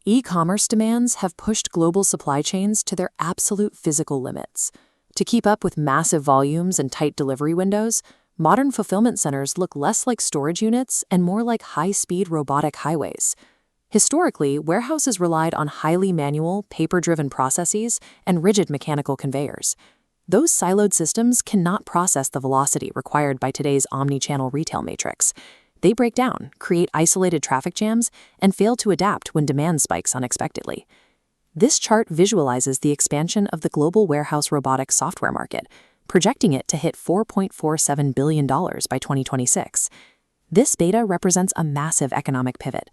E-commerce demands have pushed global supply chains to their absolute physical limits. To keep up with massive volumes and tight delivery windows, modern fulfillment centers look less like storage units and more like high-speed robotic highways. Historically, warehouses relied on highly manual, paper-driven processes and rigid mechanical conveyors. Those siloed systems cannot process the velocity required by today's omni-channel retail matrix. They break down, create isolated traffic jams, and fail to adapt when demand spikes unexpectedly. This chart visualizes the expansion of the global warehouse robotics software market, projecting it to hit $4.47 billion by 2026. This beta represents a massive economic pivot.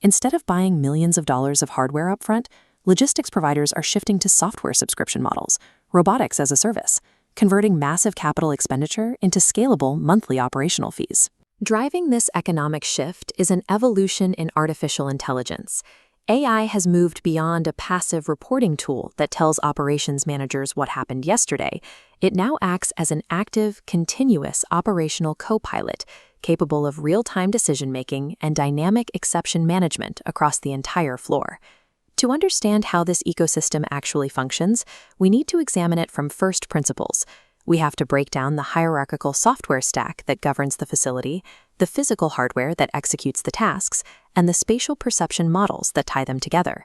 Instead of buying millions of dollars of hardware upfront, logistics providers are shifting to software subscription models, robotics as a service, converting massive capital expenditure into scalable monthly operational fees. Driving this economic shift is an evolution in artificial intelligence. AI has moved beyond a passive reporting tool that tells operations managers what happened yesterday. It now acts as an active, continuous operational co-pilot, capable of real-time decision-making and dynamic exception management across the entire floor. To understand how this ecosystem actually functions, we need to examine it from first principles. We have to break down the hierarchical software stack that governs the facility, the physical hardware that executes the tasks, and the spatial perception models that tie them together.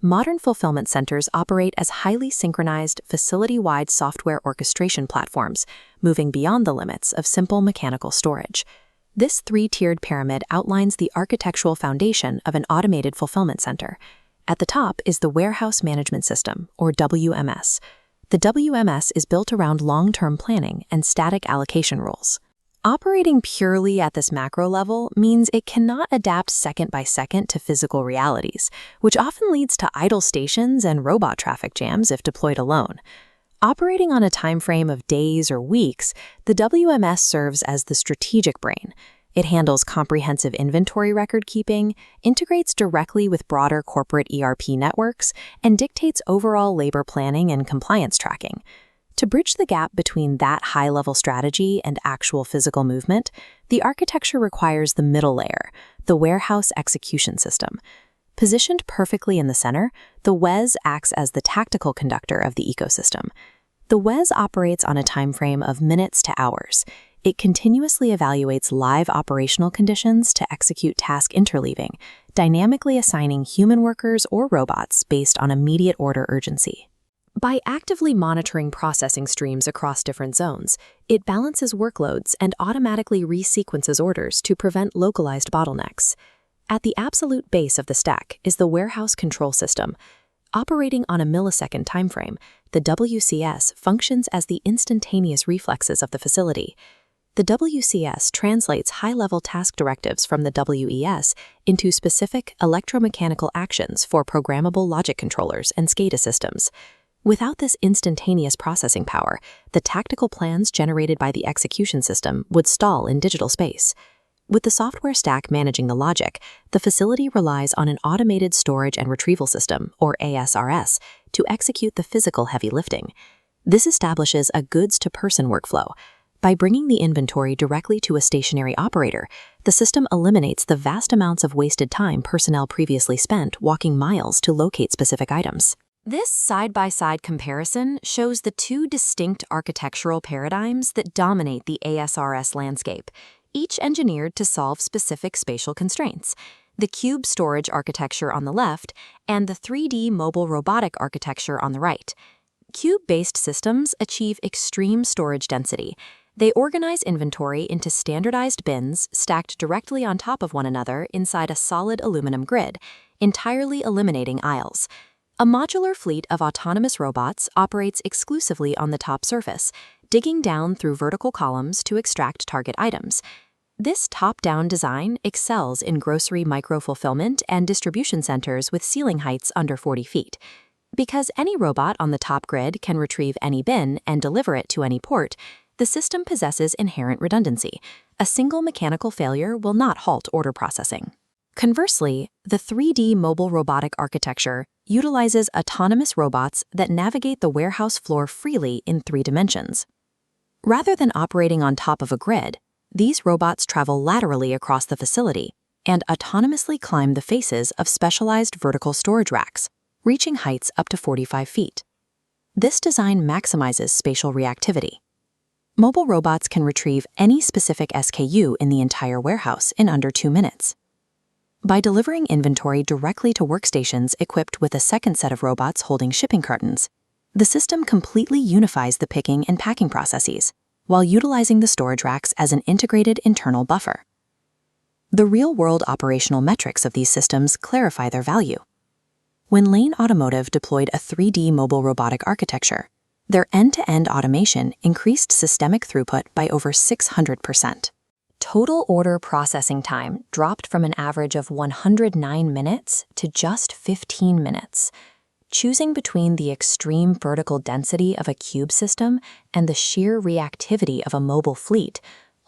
Modern fulfillment centers operate as highly synchronized, facility-wide software orchestration platforms, moving beyond the limits of simple mechanical storage. This three-tiered pyramid outlines the architectural foundation of an automated fulfillment center. At the top is the Warehouse Management System, or WMS. The WMS is built around long-term planning and static allocation rules. Operating purely at this macro level means it cannot adapt second by second to physical realities, which often leads to idle stations and robot traffic jams if deployed alone. Operating on a time frame of days or weeks, the WMS serves as the strategic brain. It handles comprehensive inventory record keeping, integrates directly with broader corporate ERP networks, and dictates overall labor planning and compliance tracking. To bridge the gap between that high-level strategy and actual physical movement, the architecture requires the middle layer, the warehouse execution system. Positioned perfectly in the center, the WES acts as the tactical conductor of the ecosystem. The WES operates on a time frame of minutes to hours. It continuously evaluates live operational conditions to execute task interleaving, dynamically assigning human workers or robots based on immediate order urgency. By actively monitoring processing streams across different zones, it balances workloads and automatically resequences orders to prevent localized bottlenecks. At the absolute base of the stack is the warehouse control system. Operating on a millisecond timeframe, the WCS functions as the instantaneous reflexes of the facility. The WCS translates high-level task directives from the WES into specific electromechanical actions for programmable logic controllers and SCADA systems. Without this instantaneous processing power, the tactical plans generated by the execution system would stall in digital space. With the software stack managing the logic, the facility relies on an automated storage and retrieval system, or ASRS, to execute the physical heavy lifting. This establishes a goods-to-person workflow. By bringing the inventory directly to a stationary operator, the system eliminates the vast amounts of wasted time personnel previously spent walking miles to locate specific items. This side-by-side comparison shows the two distinct architectural paradigms that dominate the ASRS landscape, each engineered to solve specific spatial constraints: the cube storage architecture on the left and the 3D mobile robotic architecture on the right. Cube-based systems achieve extreme storage density. They organize inventory into standardized bins stacked directly on top of one another inside a solid aluminum grid, entirely eliminating aisles. A modular fleet of autonomous robots operates exclusively on the top surface, digging down through vertical columns to extract target items. This top-down design excels in grocery micro-fulfillment and distribution centers with ceiling heights under 40 feet. Because any robot on the top grid can retrieve any bin and deliver it to any port, the system possesses inherent redundancy. A single mechanical failure will not halt order processing. Conversely, the 3D mobile robotic architecture utilizes autonomous robots that navigate the warehouse floor freely in 3 dimensions. Rather than operating on top of a grid, these robots travel laterally across the facility, and autonomously climb the faces of specialized vertical storage racks, reaching heights up to 45 feet. This design maximizes spatial reactivity. Mobile robots can retrieve any specific SKU in the entire warehouse in under 2 minutes. By delivering inventory directly to workstations equipped with a second set of robots holding shipping cartons, the system completely unifies the picking and packing processes, while utilizing the storage racks as an integrated internal buffer. The real-world operational metrics of these systems clarify their value. When Lane Automotive deployed a 3D mobile robotic architecture, their end-to-end automation increased systemic throughput by over 600%. Total order processing time dropped from an average of 109 minutes to just 15 minutes. Choosing between the extreme vertical density of a cube system and the sheer reactivity of a mobile fleet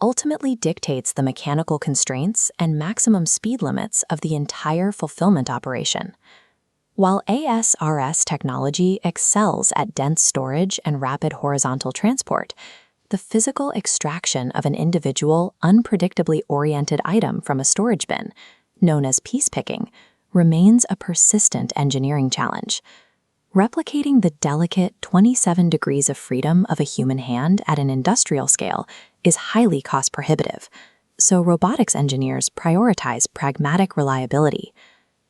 ultimately dictates the mechanical constraints and maximum speed limits of the entire fulfillment operation. While ASRS technology excels at dense storage and rapid horizontal transport, the physical extraction of an individual, unpredictably oriented item from a storage bin, known as piece picking, remains a persistent engineering challenge. Replicating the delicate 27 degrees of freedom of a human hand at an industrial scale is highly cost-prohibitive, so robotics engineers prioritize pragmatic reliability.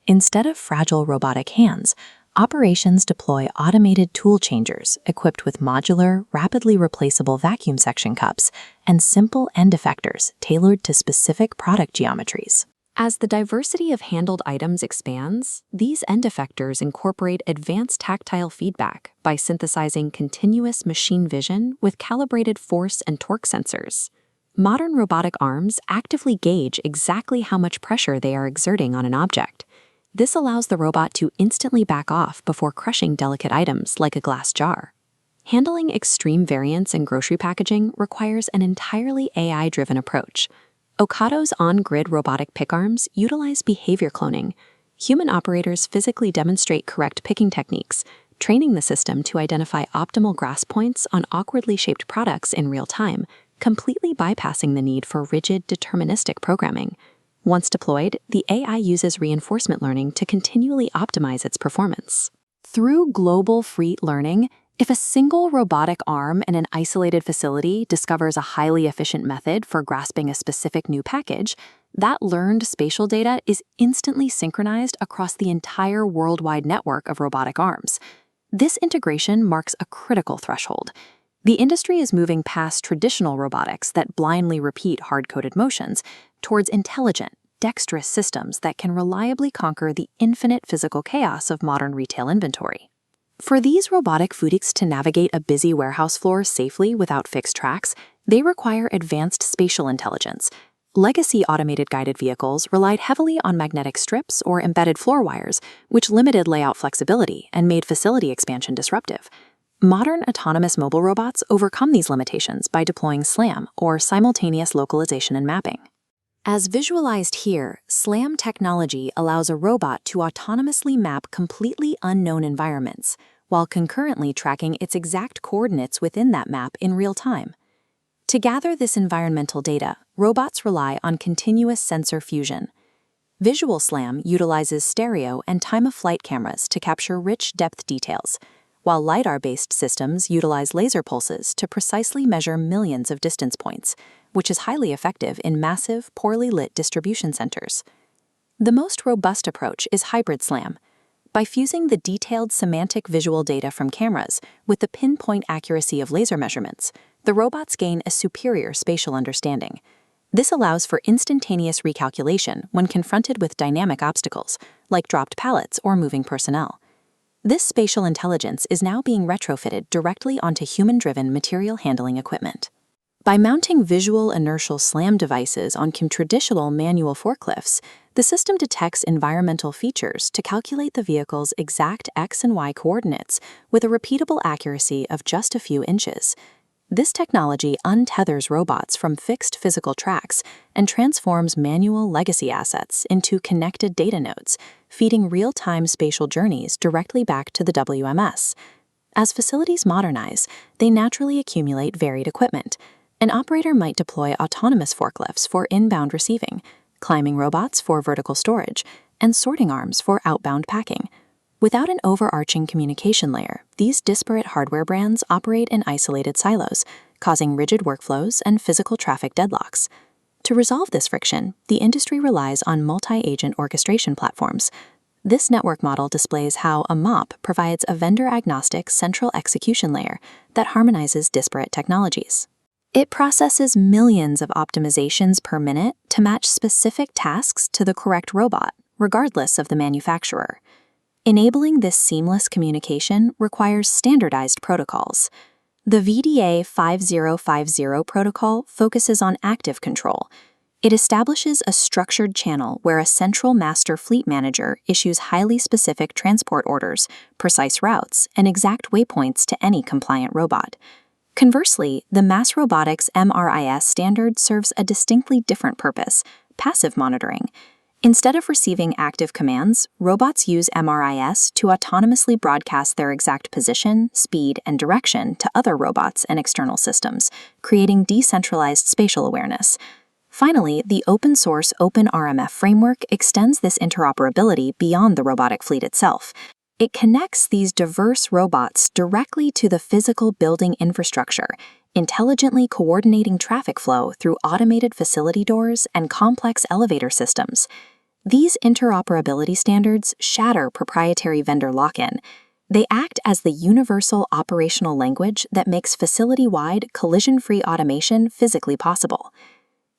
Instead of fragile robotic hands, operations deploy automated tool changers equipped with modular, rapidly replaceable vacuum section cups and simple end effectors tailored to specific product geometries. As the diversity of handled items expands, these end effectors incorporate advanced tactile feedback by synthesizing continuous machine vision with calibrated force and torque sensors. Modern robotic arms actively gauge exactly how much pressure they are exerting on an object. This allows the robot to instantly back off before crushing delicate items like a glass jar. Handling extreme variants in grocery packaging requires an entirely AI-driven approach. Ocado's on-grid robotic pick arms utilize behavior cloning. Human operators physically demonstrate correct picking techniques, training the system to identify optimal grasp points on awkwardly shaped products in real time, completely bypassing the need for rigid, deterministic programming. Once deployed, the AI uses reinforcement learning to continually optimize its performance. Through global fleet learning, if a single robotic arm in an isolated facility discovers a highly efficient method for grasping a specific new package, that learned spatial data is instantly synchronized across the entire worldwide network of robotic arms. This integration marks a critical threshold. The industry is moving past traditional robotics that blindly repeat hard-coded motions towards intelligent, dexterous systems that can reliably conquer the infinite physical chaos of modern retail inventory. For these robotic footies to navigate a busy warehouse floor safely without fixed tracks, they require advanced spatial intelligence. Legacy automated guided vehicles relied heavily on magnetic strips or embedded floor wires, which limited layout flexibility and made facility expansion disruptive. Modern autonomous mobile robots overcome these limitations by deploying SLAM, or simultaneous localization and mapping. As visualized here, SLAM technology allows a robot to autonomously map completely unknown environments, while concurrently tracking its exact coordinates within that map in real time. To gather this environmental data, robots rely on continuous sensor fusion. Visual SLAM utilizes stereo and time-of-flight cameras to capture rich depth details, while LiDAR-based systems utilize laser pulses to precisely measure millions of distance points, which is highly effective in massive, poorly lit distribution centers. The most robust approach is hybrid SLAM. By fusing the detailed semantic visual data from cameras with the pinpoint accuracy of laser measurements, the robots gain a superior spatial understanding. This allows for instantaneous recalculation when confronted with dynamic obstacles, like dropped pallets or moving personnel. This spatial intelligence is now being retrofitted directly onto human-driven material handling equipment. By mounting visual inertial SLAM devices on traditional manual forklifts, the system detects environmental features to calculate the vehicle's exact X and Y coordinates with a repeatable accuracy of just a few inches. This technology untethers robots from fixed physical tracks and transforms manual legacy assets into connected data nodes, feeding real-time spatial journeys directly back to the WMS. As facilities modernize, they naturally accumulate varied equipment. An operator might deploy autonomous forklifts for inbound receiving, climbing robots for vertical storage, and sorting arms for outbound packing. Without an overarching communication layer, these disparate hardware brands operate in isolated silos, causing rigid workflows and physical traffic deadlocks. To resolve this friction, the industry relies on multi-agent orchestration platforms. This network model displays how a MOP provides a vendor-agnostic central execution layer that harmonizes disparate technologies. It processes millions of optimizations per minute to match specific tasks to the correct robot, regardless of the manufacturer. Enabling this seamless communication requires standardized protocols. The VDA 5050 protocol focuses on active control. It establishes a structured channel where a central master fleet manager issues highly specific transport orders, precise routes, and exact waypoints to any compliant robot. Conversely, the Mass Robotics MRIS standard serves a distinctly different purpose: passive monitoring. Instead of receiving active commands, robots use MRIS to autonomously broadcast their exact position, speed, and direction to other robots and external systems, creating decentralized spatial awareness. Finally, the open-source OpenRMF framework extends this interoperability beyond the robotic fleet itself. It connects these diverse robots directly to the physical building infrastructure, intelligently coordinating traffic flow through automated facility doors and complex elevator systems. These interoperability standards shatter proprietary vendor lock-in. They act as the universal operational language that makes facility-wide, collision-free automation physically possible.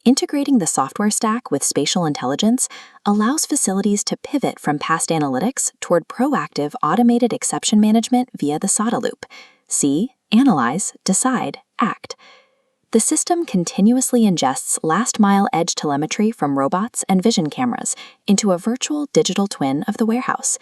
Integrating the software stack with spatial intelligence allows facilities to pivot from past analytics toward proactive automated exception management via the SADA loop: see, analyze, decide, act. The system continuously ingests last-mile edge telemetry from robots and vision cameras into a virtual digital twin of the warehouse.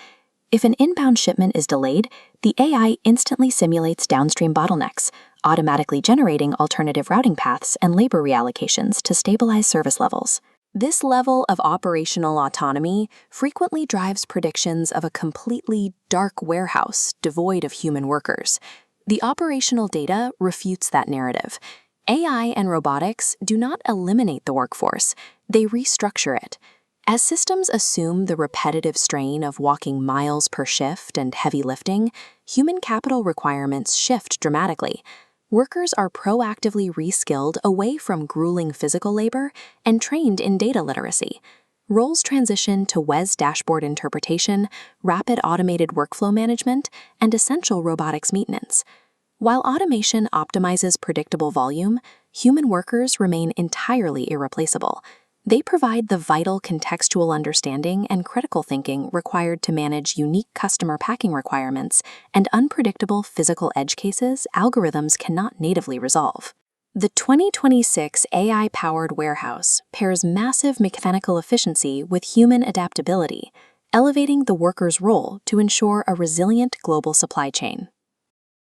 If an inbound shipment is delayed, the AI instantly simulates downstream bottlenecks, automatically generating alternative routing paths and labor reallocations to stabilize service levels. This level of operational autonomy frequently drives predictions of a completely dark warehouse devoid of human workers. The operational data refutes that narrative. AI and robotics do not eliminate the workforce, they restructure it. As systems assume the repetitive strain of walking miles per shift and heavy lifting, human capital requirements shift dramatically. Workers are proactively reskilled away from grueling physical labor and trained in data literacy. Roles transition to WES dashboard interpretation, rapid automated workflow management, and essential robotics maintenance. While automation optimizes predictable volume, human workers remain entirely irreplaceable. They provide the vital contextual understanding and critical thinking required to manage unique customer packing requirements and unpredictable physical edge cases algorithms cannot natively resolve. The 2026 AI-powered warehouse pairs massive mechanical efficiency with human adaptability, elevating the worker's role to ensure a resilient global supply chain.